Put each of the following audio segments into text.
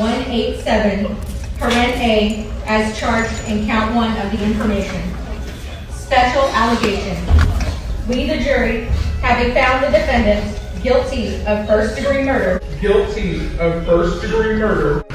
187, parent A, as charged in count 1 of the information. Special allegation. We, the jury, having found the defendant guilty of first-degree murder. Guilty of first-degree murder.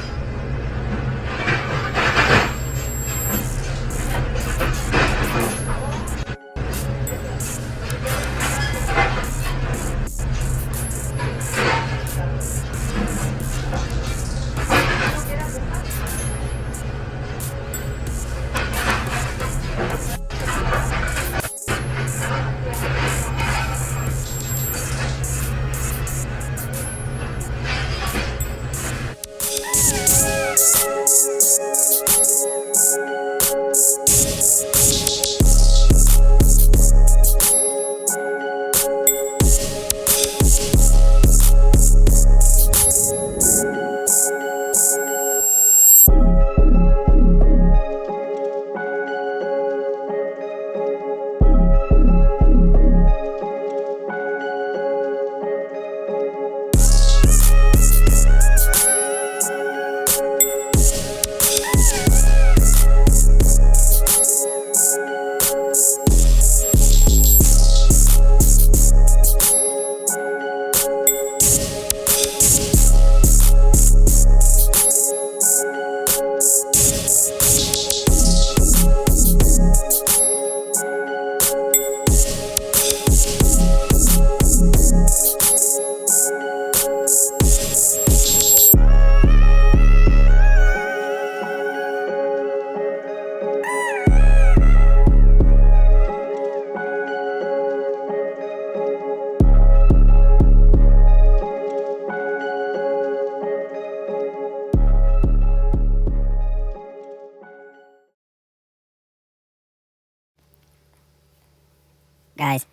Guys,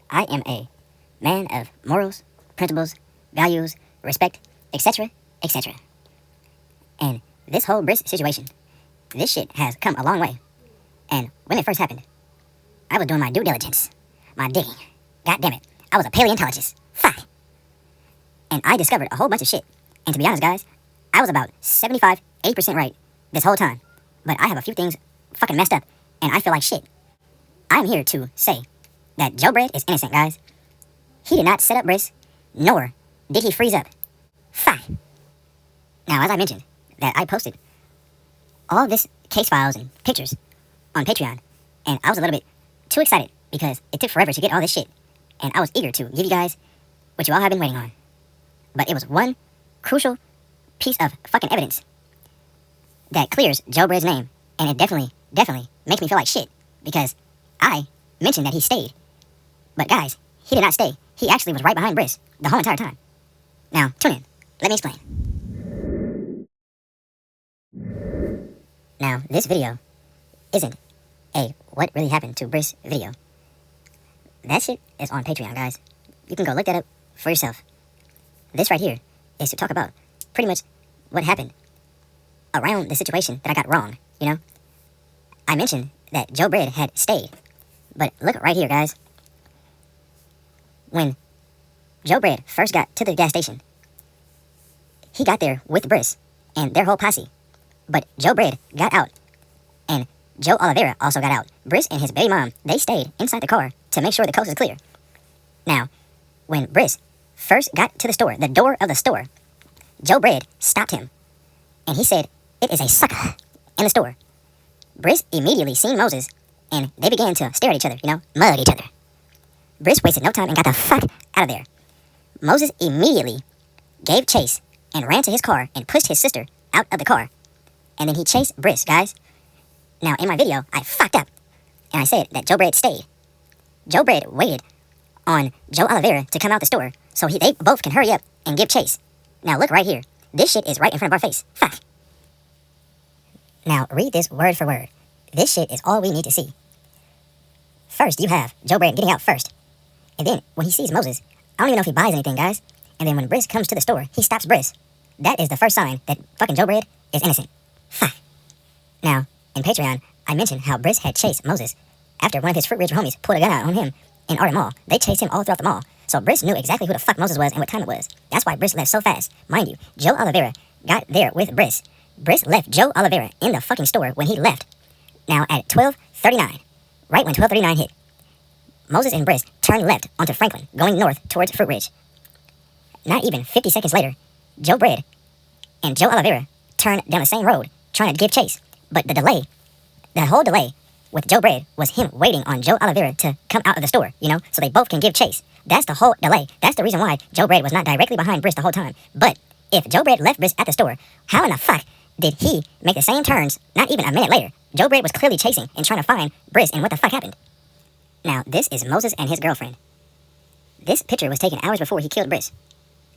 I am a man of morals, principles, values, respect, etc., etc. And this whole Briss situation, this shit has come a long way. And when it first happened, I was doing my due diligence, my digging. God damn it, I was a paleontologist. Fuck. And I discovered a whole bunch of shit. And to be honest, guys, I was about 75, 80% right this whole time. But I have a few things fucking messed up, and I feel like shit. I'm here to say that Joe Bread is innocent, guys. He did not set up Briss, nor did he freeze up. Fuck. Now, as I mentioned, that I posted all this case files and pictures on Patreon, and I was a little bit too excited because it took forever to get all this shit, and I was eager to give you guys what you all have been waiting on. But it was one crucial piece of fucking evidence that clears Joe Bread's name, and it definitely makes me feel like shit, because I mentioned that he stayed. But guys, he did not stay. He actually was right behind Briss the whole entire time. Now, tune in. Let me explain. Now, this video isn't a what really happened to Briss video. That shit is on Patreon, guys. You can go look that up for yourself. This right here is to talk about pretty much what happened around the situation that I got wrong, you know? I mentioned that Joe Bread had stayed. But look right here, guys. When Joe Bread first got to the gas station, he got there with Briss and their whole posse. But Joe Bread got out, and Joe Oliveira also got out. Briss and his baby mom, they stayed inside the car to make sure the coast is clear. Now, when Briss first got to the store, the door of the store, Joe Bread stopped him, and he said, "It is a sucker in the store." Briss immediately seen Moses, and they began to stare at each other, you know, mug each other. Briss wasted no time and got the fuck out of there. Moses immediately gave chase and ran to his car and pushed his sister out of the car. And then he chased Briss, guys. Now, in my video, I fucked up, and I said that Joe Bread stayed. Joe Bread waited on Joe Oliveira to come out the store so they both can hurry up and give chase. Now, look right here. This shit is right in front of our face. Fuck. Now, read this word for word. This shit is all we need to see. First, you have Joe Bread getting out first. And then, when he sees Moses, I don't even know if he buys anything, guys. And then when Briss comes to the store, he stops Briss. That is the first sign that fucking Joe Bread is innocent. Fuck. Now, in Patreon, I mentioned how Briss had chased Moses after one of his Fruit Ridge homies pulled a gun out on him in Ardent Mall. They chased him all throughout the mall. So Briss knew exactly who the fuck Moses was and what time it was. That's why Briss left so fast. Mind you, Joe Oliveira got there with Briss, Briss left Joe Oliveira in the fucking store when he left. Now at 12:39, right when 12:39 hit, Moses and Briss turned left onto Franklin, going north towards Fruit Ridge. Not even 50 seconds later, Joe Bread and Joe Oliveira turned down the same road, trying to give chase. But the whole delay with Joe Bread was him waiting on Joe Oliveira to come out of the store, so they both can give chase. That's the whole delay. That's the reason why Joe Bread was not directly behind Briss the whole time. But if Joe Bread left Briss at the store, how in the fuck did he make the same turns not even a minute later? Joe Bread was clearly chasing and trying to find Briss, and what the fuck happened? Now, this is Moses and his girlfriend. This picture was taken hours before he killed Briss.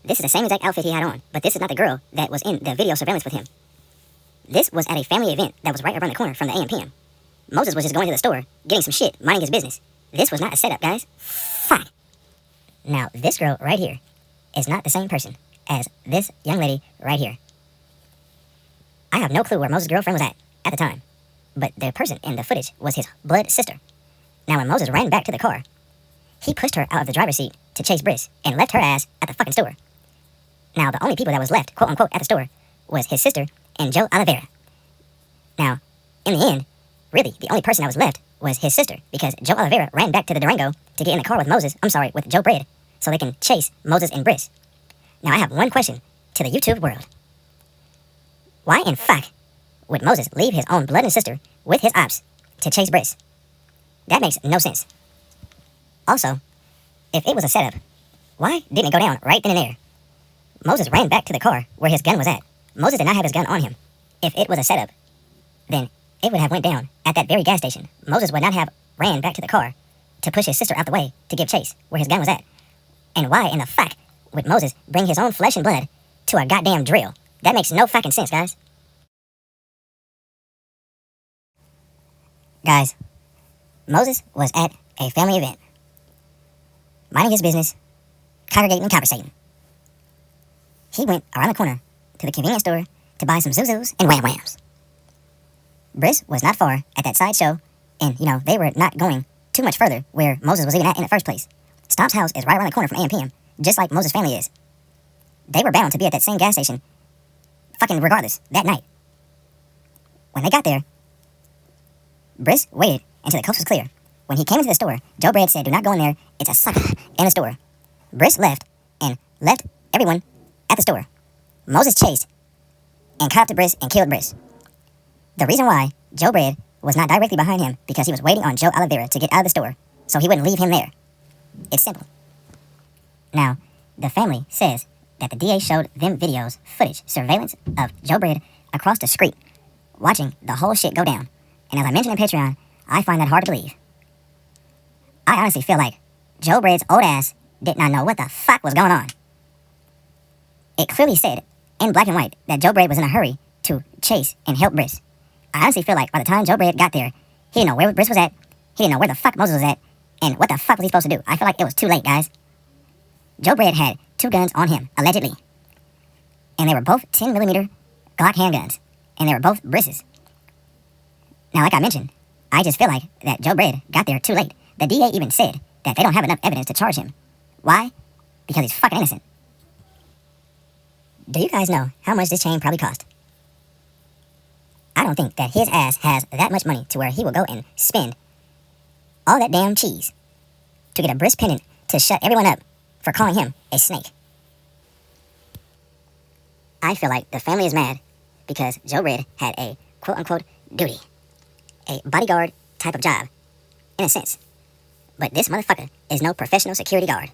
This is the same exact outfit he had on, but this is not the girl that was in the video surveillance with him. This was at a family event that was right around the corner from the AM/PM. Moses was just going to the store, getting some shit, minding his business. This was not a setup, guys. Fuck. Now, this girl right here is not the same person as this young lady right here. I have no clue where Moses' girlfriend was at the time, but the person in the footage was his blood sister. Now, when Moses ran back to the car, he pushed her out of the driver's seat to chase Briss and left her ass at the fucking store. Now, the only people that was left, quote unquote, at the store was his sister and Joe Oliveira. Now, in the end, really, the only person that was left was his sister, because Joe Oliveira ran back to the Durango to get in the car with Joe Bread, so they can chase Moses and Briss. Now, I have one question to the YouTube world. Why in fuck would Moses leave his own blood and sister with his ops to chase Briss? That makes no sense. Also, if it was a setup, why didn't it go down right then and there? Moses ran back to the car where his gun was at. Moses did not have his gun on him. If it was a setup, then it would have went down at that very gas station. Moses would not have ran back to the car to push his sister out the way to give chase where his gun was at. And why in the fuck would Moses bring his own flesh and blood to a goddamn drill? That makes no fucking sense, guys. Guys, Moses was at a family event, minding his business, congregating and conversating. He went around the corner to the convenience store to buy some Zuzus and Wham Whams. Briss was not far at that sideshow, and, they were not going too much further where Moses was even at in the first place. Stomp's house is right around the corner from AM/PM, just like Moses' family is. They were bound to be at that same gas station, fucking regardless, that night. When they got there, Briss waited until the coast was clear. When he came into the store, Joe Bread said, "Do not go in there, it's a sucker in the store." Briss left everyone at the store. Moses chased and caught up to Briss and killed Briss. The reason why Joe Bread was not directly behind him because he was waiting on Joe Oliveira to get out of the store so he wouldn't leave him there. It's simple. Now, the family says that the DA showed them footage, surveillance of Joe Bread across the street, watching the whole shit go down. And as I mentioned in Patreon, I find that hard to believe. I honestly feel like Joe Bread's old ass did not know what the fuck was going on. It clearly said, in black and white, that Joe Bread was in a hurry to chase and help Briss. I honestly feel like by the time Joe Bread got there, he didn't know where Briss was at, he didn't know where the fuck Moses was at, and what the fuck was he supposed to do? I feel like it was too late, guys. Joe Bread had 2 guns on him, allegedly. And they were both 10mm Glock handguns, and they were both Briss's. Now, like I mentioned, I just feel like that Joe Bread got there too late. The DA even said that they don't have enough evidence to charge him. Why? Because he's fucking innocent. Do you guys know how much this chain probably cost? I don't think that his ass has that much money to where he will go and spend all that damn cheese to get a Briss pendant to shut everyone up for calling him a snake. I feel like the family is mad because Joe Bread had a quote-unquote duty, a bodyguard type of job, in a sense. But this motherfucker is no professional security guard.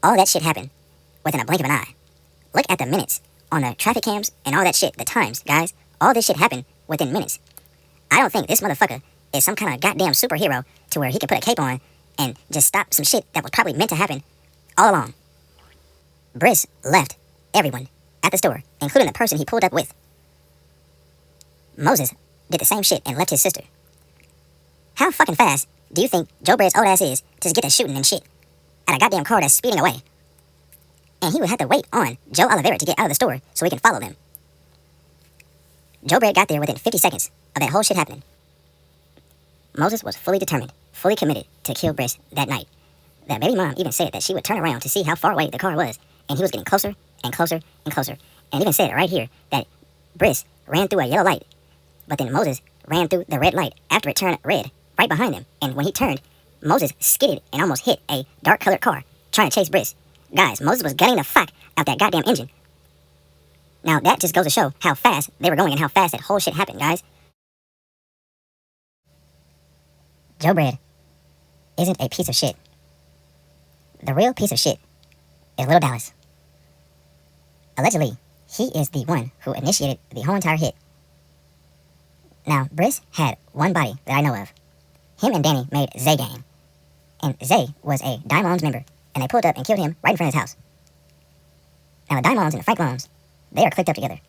All that shit happened within a blink of an eye. Look at the minutes on the traffic cams and all that shit, the times, guys. All this shit happened within minutes. I don't think this motherfucker is some kind of goddamn superhero to where he can put a cape on and just stop some shit that was probably meant to happen all along. Briss left everyone at the store, including the person he pulled up with. Moses did the same shit and left his sister. How fucking fast do you think Joe Bread's old ass is to just get to shooting and shit at a goddamn car that's speeding away? And he would have to wait on Joe Oliveira to get out of the store so he can follow them. Joe Bread got there within 50 seconds of that whole shit happening. Moses was fully determined, fully committed to kill Briss that night. That baby mom even said that she would turn around to see how far away the car was, and he was getting closer and closer and closer. and even said right here that Briss ran through a yellow light, but then Moses ran through the red light after it turned red right behind him. And when he turned, Moses skidded and almost hit a dark-colored car trying to chase Briss. Guys, Moses was gunning the fuck out that goddamn engine. Now, that just goes to show how fast they were going and how fast that whole shit happened, guys. Joe Bread isn't a piece of shit. The real piece of shit is Little Dallas. Allegedly, he is the one who initiated the whole entire hit. Now, Briss had one body that I know of. Him and Danny made Zay Gang. And Zay was a Diamonds member, and they pulled up and killed him right in front of his house. Now, the Diamonds and the Frank Loans, they are clicked up together.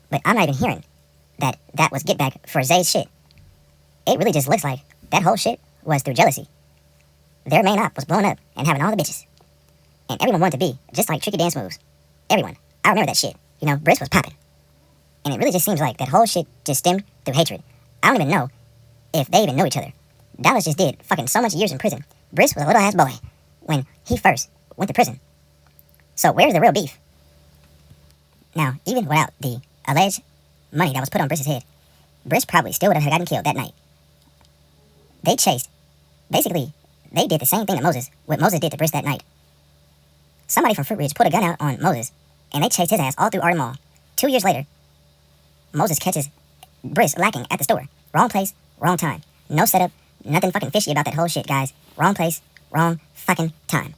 But I'm not even hearing that that was get back for Zay's shit. It really just looks like that whole shit was through jealousy. Their main op was blowing up and having all the bitches. And everyone wanted to be just like Tricky Dance Moves. Everyone. I remember that shit. You know, Briss was popping. And it really just seems like that whole shit just stemmed through hatred. I don't even know if they even know each other. Dallas just did fucking so much years in prison. Briss was a little ass boy when he first went to prison. So where's the real beef? Now, even without the alleged money that was put on Briss's head, Briss probably still would have gotten killed that night. They chased. Basically, they did the same thing that what Moses did to Briss that night. Somebody from Fruit Ridge put a gun out on Moses, and they chased his ass all through Arden Mall. 2 years later, Moses catches Briss lacking at the store. Wrong place, wrong time. No setup, nothing fucking fishy about that whole shit, guys. Wrong place, wrong fucking time.